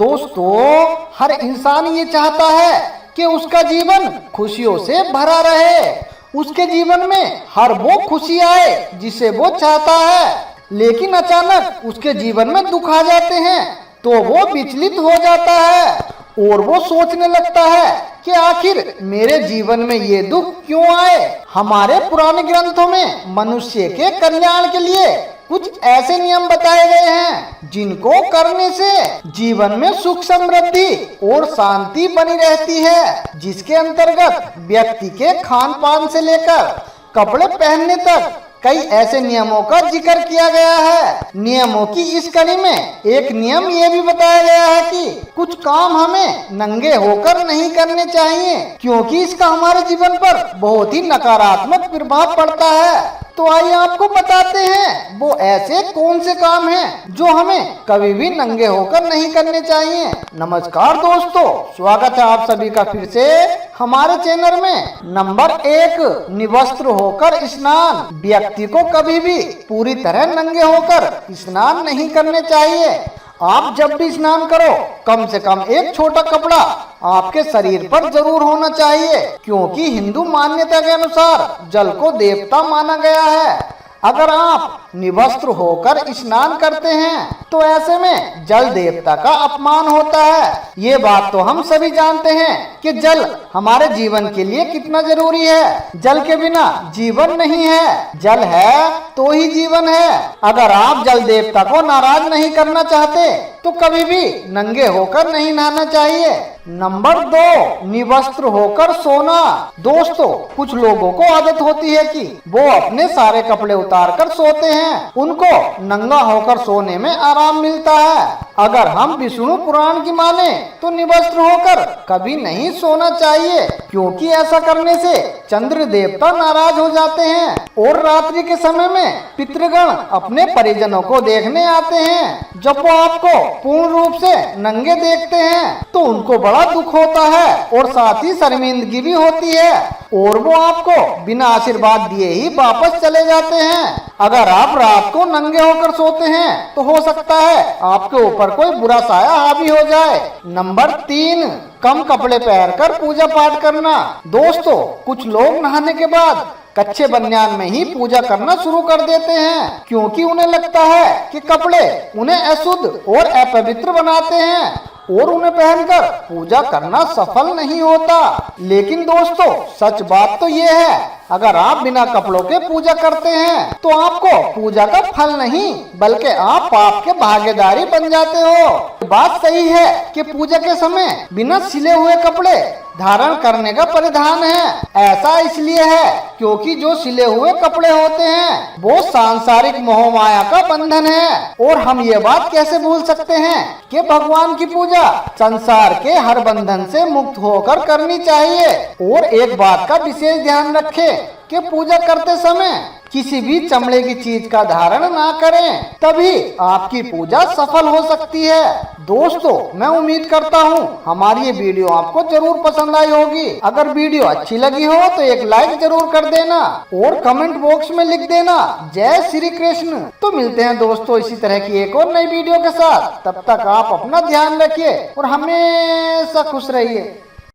दोस्तों, हर इंसान ये चाहता है कि उसका जीवन खुशियों से भरा रहे, उसके जीवन में हर वो खुशी आए जिसे वो चाहता है। लेकिन अचानक उसके जीवन में दुख आ जाते हैं तो वो विचलित हो जाता है और वो सोचने लगता है कि आखिर मेरे जीवन में ये दुख क्यों आए। हमारे पुराने ग्रंथों में मनुष्य के कल्याण के लिए कुछ ऐसे नियम बताए गए हैं जिनको करने से जीवन में सुख समृद्धि और शांति बनी रहती है, जिसके अंतर्गत व्यक्ति के खान पान से लेकर कपड़े पहनने तक कई ऐसे नियमों का जिक्र किया गया है। नियमों की इस कड़ी में एक नियम ये भी बताया गया है कि कुछ काम हमें नंगे होकर नहीं करने चाहिए, क्योंकि इसका हमारे जीवन पर बहुत ही नकारात्मक प्रभाव पड़ता है। तो आइए आपको बताते हैं वो ऐसे कौन से काम हैं जो हमें कभी भी नंगे होकर नहीं करने चाहिए। नमस्कार दोस्तों, स्वागत है आप सभी का फिर से हमारे चैनल में। नंबर 1, निवस्त्र होकर स्नान। व्यक्ति को कभी भी पूरी तरह नंगे होकर स्नान नहीं करने चाहिए। आप जब भी स्नान करो कम से कम एक छोटा कपड़ा आपके शरीर पर जरूर होना चाहिए, क्योंकि हिंदू मान्यता के अनुसार जल को देवता माना गया है। अगर आप निवस्त्र होकर स्नान करते हैं तो ऐसे में जल देवता का अपमान होता है। ये बात तो हम सभी जानते हैं कि जल हमारे जीवन के लिए कितना जरूरी है। जल के बिना जीवन नहीं है, जल है तो ही जीवन है। अगर आप जल देवता को नाराज नहीं करना चाहते तो कभी भी नंगे होकर नहीं नहाना चाहिए। नंबर 2, निवस्त्र होकर सोना। दोस्तों, कुछ लोगों को आदत होती है कि वो अपने सारे कपड़े उतार कर सोते हैं, उनको नंगा होकर सोने में आराम मिलता है। अगर हम विष्णु पुराण की माने तो निवस्त्र होकर कभी नहीं सोना चाहिए, क्योंकि ऐसा करने से चंद्र देवता नाराज हो जाते हैं और रात्रि के समय में पितृगण अपने परिजनों को देखने आते हैं। जब वो आपको पूर्ण रूप से नंगे देखते हैं तो उनको बड़ा दुख होता है और साथ ही शर्मिंदगी भी होती है और वो आपको बिना आशीर्वाद दिए ही वापस चले जाते हैं। अगर आप रात को नंगे होकर सोते हैं तो हो सकता है आपके ऊपर कोई बुरा साया हावी हो जाए। नंबर 3, कम कपड़े पहनकर पूजा पाठ करना। दोस्तों, कुछ लोग नहाने के बाद कच्चे बनियान में ही पूजा करना शुरू कर देते हैं, क्योंकि उन्हें लगता है कि कपड़े उन्हें अशुद्ध और अपवित्र बनाते हैं और उन्हें पहनकर पूजा करना सफल नहीं होता। लेकिन दोस्तों, सच बात तो ये है, अगर आप बिना कपड़ों के पूजा करते हैं तो आपको पूजा का फल नहीं बल्कि आप पाप के भागीदारी बन जाते हो। बात सही है कि पूजा के समय बिना सिले हुए कपड़े धारण करने का परिधान है। ऐसा इसलिए है क्योंकि जो सिले हुए कपड़े होते हैं वो सांसारिक मोह माया का बंधन है। और हम ये बात कैसे भूल सकते हैं कि भगवान की पूजा संसार के हर बंधन से मुक्त होकर करनी चाहिए। और एक बात का विशेष ध्यान रखें कि पूजा करते समय किसी भी चमड़े की चीज का धारण ना करें, तभी आपकी पूजा सफल हो सकती है। दोस्तों, मैं उम्मीद करता हूँ हमारी ये वीडियो आपको जरूर पसंद आई होगी। अगर वीडियो अच्छी लगी हो तो एक लाइक जरूर कर देना और कमेंट बॉक्स में लिख देना जय श्री कृष्ण। तो मिलते हैं दोस्तों इसी तरह की एक और नई वीडियो के साथ। तब तक आप अपना ध्यान रखिए और हमेशा खुश रहिए।